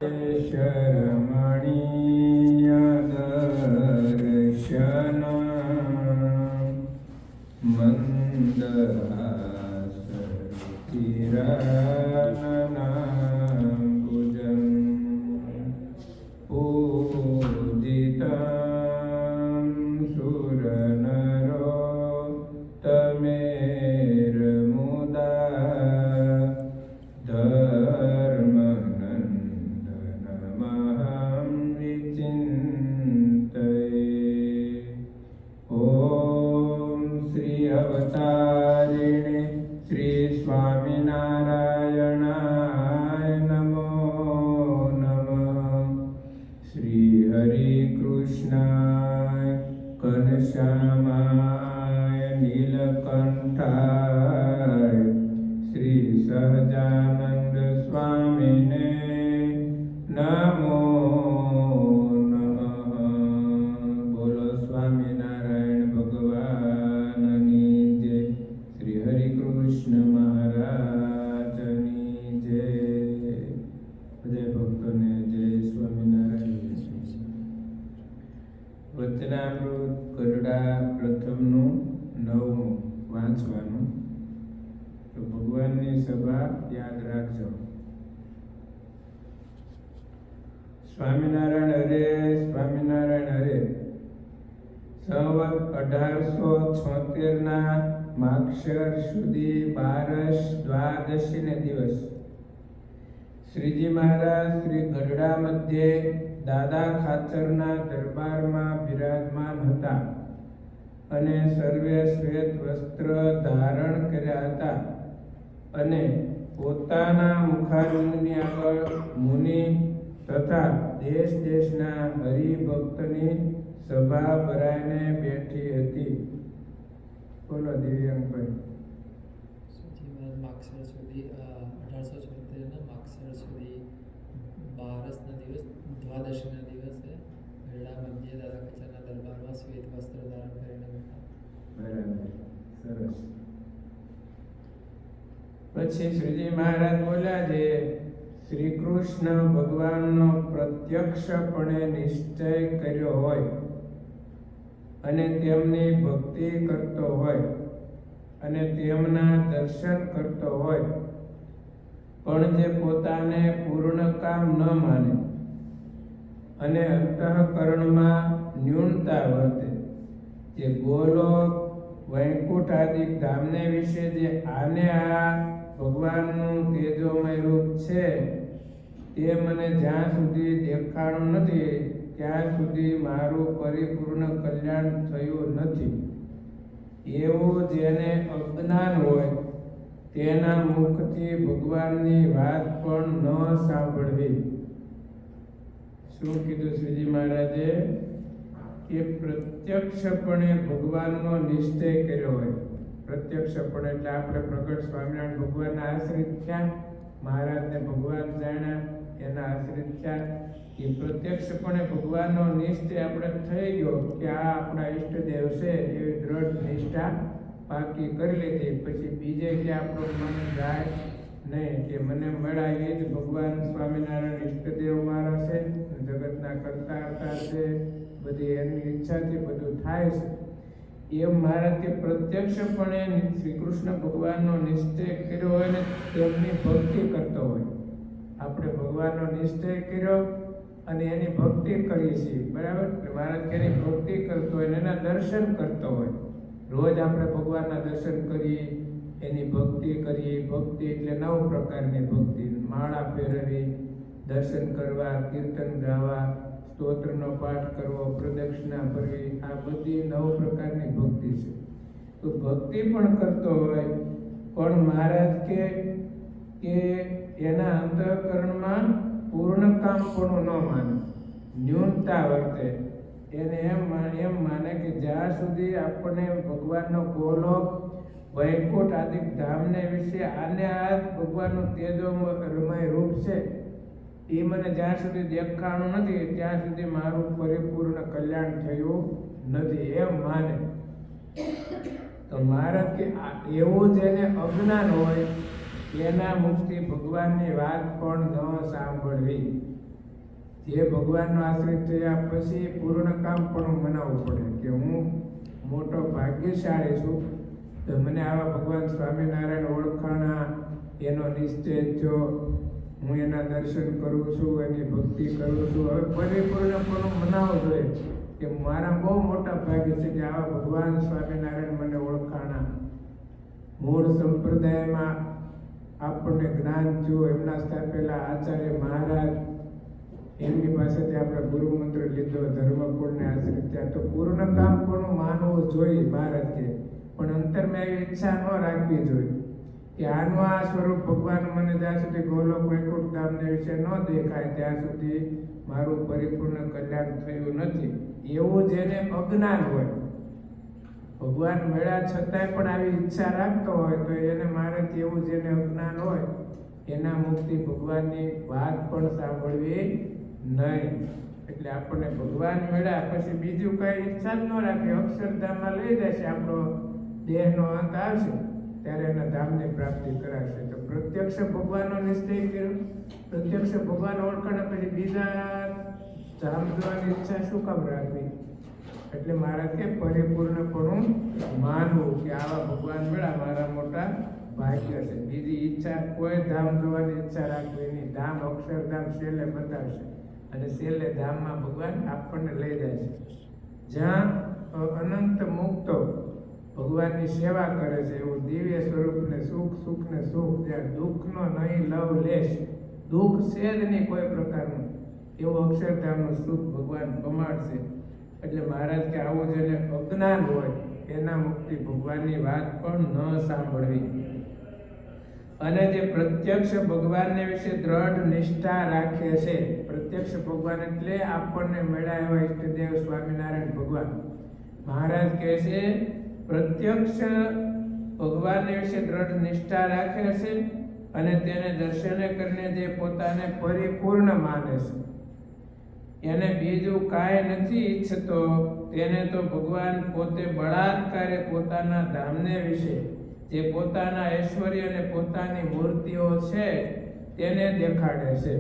શરમણીય દર્શન મંદહાસતિરનનાંબુજં પૂજિतं સુરનરોત્તમેર્મુદા ધર્મનંદનમહં વિચિંતયે. ઓમ શ્રી અવતારિણે શ્રી સ્વામિનારાયણાય નમો નમઃ. શ્રી હરિ કૃષ્ણાય ઘનશ્યામાય નીલકંઠાય શ્રી સહજાનંદ સ્વામીને નમો નમઃ. બોલો સ્વામિનારાયણ ભગવાનની જય. શ્રી હરિ કૃષ્ણ મહારાજની જય. બધા ભક્તોને જય સ્વામિનારાયણ. વચનામૃત ગઢડા પ્રથમનું 9મું વાંચવાનું. તો ભગવાનની સભા યાદ રાખજો. સ્વામિનારાયણ હરે, સ્વામિનારાયણ હરે. સંવત 1876 માગશર સુધી બારસ દ્વાદશીને દિવસ શ્રીજી મહારાજ શ્રી ગઢડા મધ્યે દાદા ખાચરના દરબારમાં બિરાજમાન હતા અને સર્વે શ્વેત વસ્ત્ર ધારણ કર્યા હતા અને પોતાના મુખારવિંદની આગળ મુનિ તથા દેશ દેશના હરિભક્તની સભા ભરાઈને બેઠી હતી. બોલો દિવ્યાંગભાઈ. માગશર સુધી 1876 માગશર સુધી બારસના દિવસ દ્વાદશીના દિવસે ગઢડા મધ્યે દાદા ખાચરના દરબારમાં શ્વેત વસ્ત્ર ધારણ કરીને બેઠા. બરાબર, સરસ. પછી શ્રીજી મહારાજ બોલ્યા છે, શ્રી કૃષ્ણ ભગવાનનો પ્રત્યક્ષપણે નિશ્ચય કર્યો હોય અને તેમની ભક્તિ કરતો હોય અને તેમના દર્શન કરતો હોય, પણ જે પોતાને પૂર્ણ કામ ન માને અને અંતઃકરણમાં ન્યૂનતા વર્તે, જે ગોલોક વૈકુંઠ આદિ ધામને વિશે જે આને આ ભગવાનનું તેજોમય રૂપ છે તે મને જ્યાં સુધી દેખાણું નથી ત્યાં સુધી મારું પરિપૂર્ણ કલ્યાણ થયું નથી. એવું જેને અજ્ઞાન હોય તેના મુખથી ભગવાનની વાત પણ ન સાંભળવી. શું કીધું શ્રીજી મહારાજે? કે પ્રત્યક્ષપણે ભગવાનનો નિશ્ચય કર્યો હોય. પ્રત્યક્ષપણે એટલે આપણે પ્રગટ સ્વામિનારાયણ ભગવાનના આશ્રિત થયા, મહારાજને ભગવાન જાણ્યા, એના આશ્રિત થયા. એ પ્રત્યક્ષપણે ભગવાનનો નિશ્ચય આપણે થઈ ગયો કે આ આપણા ઈષ્ટદેવ છે એવી દ્રઢ નિષ્ઠા પાકી કરી લીધી. પછી બીજે કે આપણું મન જાય નહીં કે મને મળ્યા એ જ ભગવાન સ્વામિનારાયણ ઈષ્ટદેવ મારા છે, જગતના કરતા હતા છે, બધી એની ઈચ્છાથી બધું થાય છે. એમ મહારાજે પ્રત્યક્ષપણે શ્રી કૃષ્ણ ભગવાનનો નિશ્ચય કર્યો હોય ને તેમની ભક્તિ કરતો હોય. આપણે ભગવાનનો નિશ્ચય કર્યો અને એની ભક્તિ કરીએ છીએ, બરાબર? મહારાજ કે એની ભક્તિ કરતો હોય અને એના દર્શન કરતો હોય. રોજ આપણે ભગવાનના દર્શન કરીએ, એની ભક્તિ કરીએ. ભક્તિ એટલે 9 પ્રકારની ભક્તિ. માળા ફેરવી, દર્શન કરવા, કીર્તન ગાવા, સ્તોત્રનો પાઠ કરવો, પ્રદક્ષિણા કરવી, આ બધી 9 પ્રકારની ભક્તિ છે. તો ભક્તિ પણ કરતો હોય પણ મહારાજ કે એના અંતઃકરણમાં પૂર્ણ કામ પણ ન માને, ન્યૂનતા વર્તે. એને એમ માને કે જ્યાં સુધી આપણને ભગવાનનો ગોલોક વૈકુંઠ આદિ ધામને વિશે આને આ ભગવાનનું તેજોમય રૂપ છે એ મને જ્યાં સુધી દેખાણું નથી ત્યાં સુધી મારું પરિપૂર્ણ કલ્યાણ થયું નથી, એમ માને. તો મહારાજ કે એવું જેને અજ્ઞાન હોય એના મુખથી ભગવાનની વાત પણ ન સાંભળવી. જે ભગવાનનો આશ્રિત થયા પછી પૂર્ણ કામ પણ મનાવવું પડે કે હું મોટો ભાગ્યશાળી છું તો મને આવા ભગવાન સ્વામિનારાયણ ઓળખાણા, એનો નિશ્ચય થયો, હું એના દર્શન કરું છું, એની ભક્તિ કરું છું. હવે પરિપૂર્ણપણું મનાવવું જોઈએ કે મારા બહુ મોટા ભાગ્ય છે કે આવા ભગવાન સ્વામિનારાયણ મને ઓળખાણા. મૂળ સંપ્રદાયમાં આપણને જ્ઞાન થયું, એમના સ્થાપેલા આચાર્ય મહારાજ, એમની પાસેથી આપણે ગુરુમંત્ર લીધો, ધર્મકુળને આશ્રિત થયા. તો પૂર્ણ કામ પણ માનવું જોઈએ મહારાજ કે, પણ અંતરમાં એવી ઈચ્છા ન રાખવી જોઈએ કે આનું આ સ્વરૂપ ભગવાન મને જ્યાં સુધી ગોલોક વૈકુંઠ ધામને વિશે ન દેખાય ત્યાં સુધી મારું પરિપૂર્ણ કલ્યાણ થયું નથી. એવું જેને અજ્ઞાન હોય, ભગવાન મળ્યા છતાંય પણ આવી ઈચ્છા રાખતો હોય તો એને મારાથી એવું જેને અજ્ઞાન હોય એના મુક્તિ ભગવાનની વાત પણ સાંભળવી નહીં. એટલે આપણને ભગવાન મળ્યા પછી બીજું કઈ ઈચ્છા જ ન રાખે, અક્ષરધામમાં લઈ જશે, આપણો દેહનો અંત આવશે ત્યારે એના ધામની પ્રાપ્તિ કરાશે. તો પ્રત્યક્ષ ભગવાનનો નિશ્ચય કર્યો, પ્રત્યક્ષ ભગવાન ઓળખાણ પછી બીજા ધામ જવાની ઈચ્છા શું કામ રાખવી? એટલે મારા કે પરિપૂર્ણપણું માનવું કે આવા ભગવાન મળ્યા મારા મોટા ભાગ્ય છે. બીજી ઈચ્છા કોઈ ધામ જવાની ઈચ્છા રાખવી નહીં. ધામ અક્ષરધામ છેલ્લે બતાવશે અને છેલ્લે ધામમાં ભગવાન આપણને લઈ જાય છે, જ્યાં અનંત મુક્તો ભગવાનની સેવા કરે છે. એવું દિવ્ય સ્વરૂપને સુખ, સુખને સુખ, જ્યાં દુઃખનો નહીં લવ લેશ, દુઃખ છે જ નહીં કોઈ પ્રકારનું, એવું અક્ષરધામનું સુખ ભગવાન કમાડશે. એટલે મહારાજ કે આવું જેને અજ્ઞાન હોય એના મુક્તિ ભગવાનની વાત પણ ન સાંભળવી. અને જે પ્રત્યક્ષ ભગવાનને વિશે દ્રઢ નિષ્ઠા રાખે છે, પ્રત્યક્ષ ભગવાન એટલે આપણને મળ્યા એવા ઈષ્ટદેવ સ્વામિનારાયણ ભગવાન. મહારાજ કહે છે પ્રત્યક્ષ ભગવાનને વિશે દ્રઢ નિષ્ઠા રાખે છે અને તેને દર્શને કરીને જે પોતાને પરિપૂર્ણ માને છે, એને બીજું કાંઈ નથી ઈચ્છતો, તેને તો ભગવાન પોતે બળાત્કારે પોતાના ધામને વિશે, જે પોતાના ઐશ્વર્ય અને પોતાની મૂર્તિઓ છે તેને દેખાડે છે.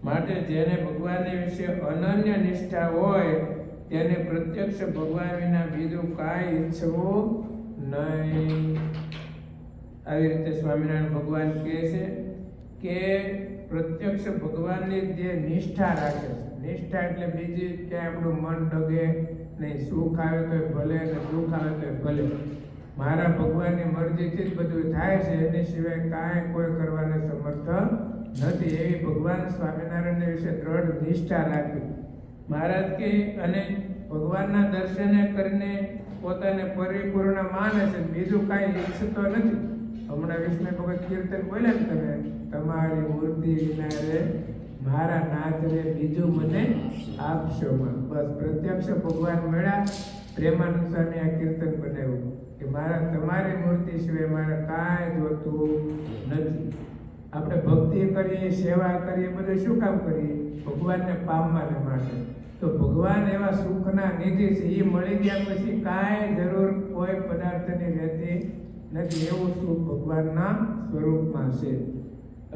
માટે જેને ભગવાનની વિશે અનન્ય નિષ્ઠા હોય તેને પ્રત્યક્ષ ભગવાન વિના બીજું કાંઈ ઈચ્છવું નહીં. આવી રીતે સ્વામિનારાયણ ભગવાન કહે છે કે પ્રત્યક્ષ ભગવાનની જે નિષ્ઠા રાખે છે, નિષ્ઠા એટલે બીજી ક્યાંય આપણું મન ડગે નહીં, સુખ આવે તો ભલે ને દુઃખ આવે તો ભલે, મારા ભગવાનની મરજીથી જ બધું થાય છે, એની સિવાય કાંઈ કોઈ કરવાને સમર્થ નથી. એવી ભગવાન સ્વામિનારાયણને વિશે દ્રઢ નિષ્ઠા રાખવી. મહારાજ કે અને ભગવાનના દર્શને કરીને પોતાને પરિપૂર્ણ માને છે, બીજું કાંઈ ઈચ્છતો નથી. હમણાં વિષ્ણુ ભગત કીર્તન બોલ્યા ને તમે, તમારી મૂર્તિ વિના રે મારા નાથ રે બીજું મને આપશો માં. બસ પ્રત્યક્ષ ભગવાન મળ્યા. પ્રેમાનંદ સ્વામી આ કીર્તન બનાવ્યું કે મારા તમારી મૂર્તિ સિવાય મારે કાંઈ જોતું નથી. આપણે ભક્તિ કરીએ, સેવા કરીએ, બધું શું કામ કરીએ? ભગવાનને પામવાને માટે. તો ભગવાન એવા સુખના નિધિ છે, એ મળી ગયા પછી કાંઈ જરૂર કોઈ પદાર્થની રહેતી નથી. એવું સુખ ભગવાનના સ્વરૂપમાં છે.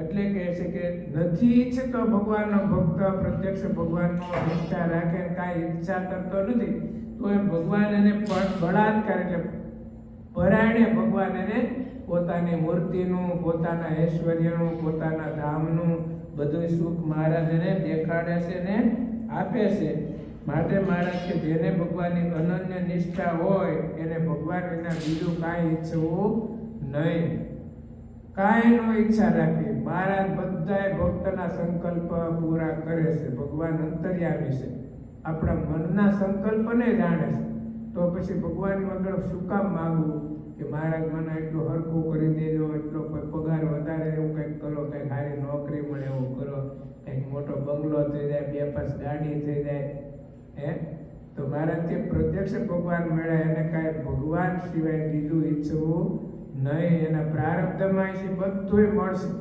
એટલે કહે છે કે નથી ઈચ્છતો ભગવાનનો ભક્ત પ્રત્યક્ષ ભગવાનનો નિષ્ઠા રાખે, કાંઈ ઈચ્છા કરતો નથી, તો એ ભગવાન એને બળાત્કાર એટલે પરાયણે ભગવાન એને પોતાની મૂર્તિનું, પોતાના ઐશ્વર્યનું, પોતાના ધામનું બધું સુખ મહારાજ એને દેખાડે છે ને આપે છે. માટે મહારાજ કે જેને ભગવાનની અનન્ય નિષ્ઠા હોય એને ભગવાન વિના બીજું કાંઈ ઈચ્છવું નહીં, કાંઈ નો ઈચ્છા રાખવી. મહારાજ બધાય ભક્તના સંકલ્પ પૂરા કરે છે. ભગવાન અંતર્યામી છે, આપણા મનના સંકલ્પને જાણે છે. તો પછી ભગવાન આગળ શું કામ માગવું કે મહારાજ મને એટલું હરખું કરી દેજો, એટલો પગાર વધારે એવું કંઈક કરો, કંઈક સારી નોકરી મળે એવું કરો, કંઈક મોટો બંગલો થઈ જાય, 2-5 ગાડી થઈ જાય. તો મહારાજ કે પ્રત્યક્ષ ભગવાન મળ્યા એને કાંઈ ભગવાન સિવાય બીજું ઈચ્છવું નહીં. એના પ્રારબ્ધમાં છે બધું મળશે.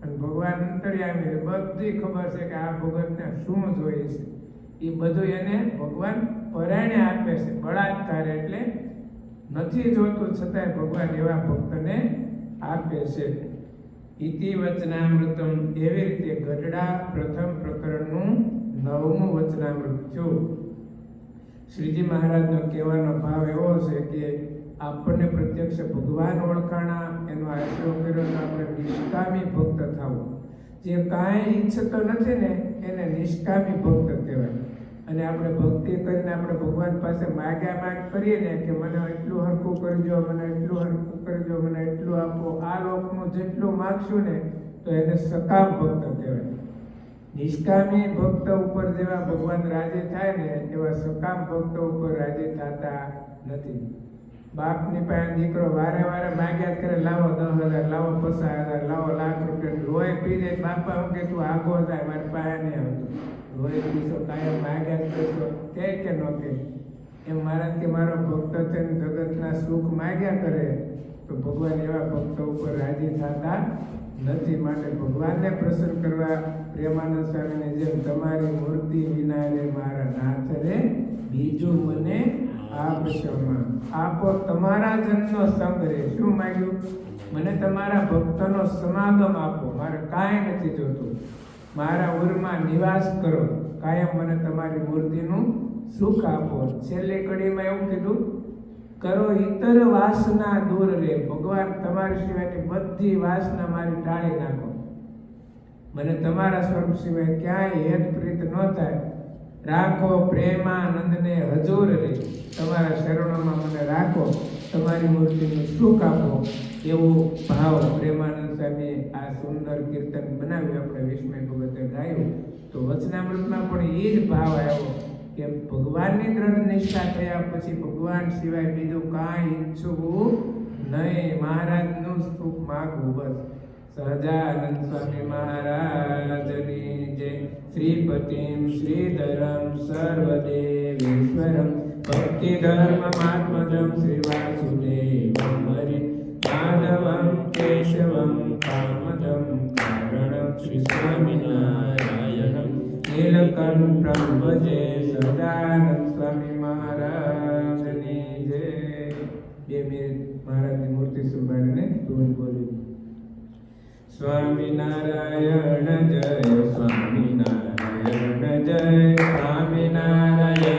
અને ભગવાન અંતર્યામી, બધી ખબર છે કે આ ભગતને શું જોઈએ છે, એ બધું એને ભગવાન પરાયણે આપે છે. બળાત્કાર એટલે નથી જોતું છતાંય ભગવાન એવા ભક્તને આપે છે. ઇતિ વચનામૃતમ. એવી રીતે ગઢડા પ્રથમ પ્રકરણનું 9મું વચનામૃત છું. શ્રીજી મહારાજનો કહેવાનો ભાવ એવો છે કે આપણને પ્રત્યક્ષ ભગવાન ઓળખાણા, એનો આશરો કર્યો તો આપણે નિષ્કામી ભક્ત થવું. જે કાંઈ ઈચ્છતો નથી ને એને નિષ્કામી ભક્ત કહેવાય. અને આપણે ભક્તિ કરીને આપણે ભગવાન પાસે માગ્યા કરીએ ને કે મને એટલું હરખું કરજો, મને એટલું હરખું કરજો, મને એટલું આપો, આ લોકનું જેટલું માગશું ને તો એને સકામ ભક્ત કહેવાય. નિષ્કામી ભક્ત ઉપર જેવા ભગવાન રાજી થાય ને એવા સકામ ભક્ત ઉપર રાજી થતા નથી. બાપની પાસે દીકરો વારે વારે માગ્યા કરે, લાવો 10,000, લાવો 50,000, લાવો લાખ રૂપિયા, લોહી પી જાય. બાપા હું કે તું આગો થાય, મારી પાસે નહીં આવતું, લોહી પીશો કાયમ માગ્યા કરશો, કે ન કે એમ મહારાજ કે મારો ભક્ત થઈને જગતના સુખ માગ્યા કરે તો ભગવાન એવા ભક્તો ઉપર રાજી થતા નથી. માટે ભગવાનને પ્રસન્ન કરવા પ્રેમાનંદ સ્વામીની જેમ તમારી મૂર્તિ વિના રે મારા નાથ રે બીજું મને આપશોમાં. આપો તમારા જનનો સંગ રે. શું માંગ્યું? મને તમારા ભક્તનો સમાગમ આપો, મારે કાંઈ નથી જોતું, મારા ઉરમાં નિવાસ કરો, કાયમ મને તમારી મૂર્તિનું સુખ આપો. છેલ્લી કડીમાં એવું કીધું, કરો ઇતર વાસના દૂર રે. ભગવાન તમારી સિવાયની બધી વાસના મારી ટાળી નાખો, મને તમારા સ્વરૂપ સિવાય ક્યાંય હેત પ્રીત ન થાય. રાખો પ્રેમાનંદને હજુર રે. તમારા શરણોમાં મને રાખો, તમારી મૂર્તિનું સુખ આપો. એવો ભાવ પ્રેમાનંદ સ્વામીએ આ સુંદર કીર્તન બનાવ્યું, આપણે વિસ્મય ભગવતે ગાયું. તો વચનામૃતમાં પણ એ જ ભાવ આવ્યો કે ભગવાનની દ્રઢ નિષ્ઠા થયા પછી ભગવાન સિવાય બીજું કાંઈ ઈચ્છવું નહીં, મહારાજનું સુખ માગવું બસ. સહજાનંદ સ્વામી મહારાજની જય. શ્રીપતિમ શ્રીધરમ સર્વદેવેશ્વરમ ભક્તિ ધર્મ મહાત્મજમ શ્રી વાસુદેવમ હરિ માધવમ કેશવમ કામદમ કારણમ શ્રી સ્વામિનારાયણમ નીલકંઠમ ભજે. સહજાનંદ સ્વામી મહારાજની જય. 2 મિનિટ મહારાજની મૂર્તિ સંભાળીને ધૂન બોલ્યું. સ્વામિનારાયણ જય, સ્વામિનારાયણ જય, સ્વામિનારાયણ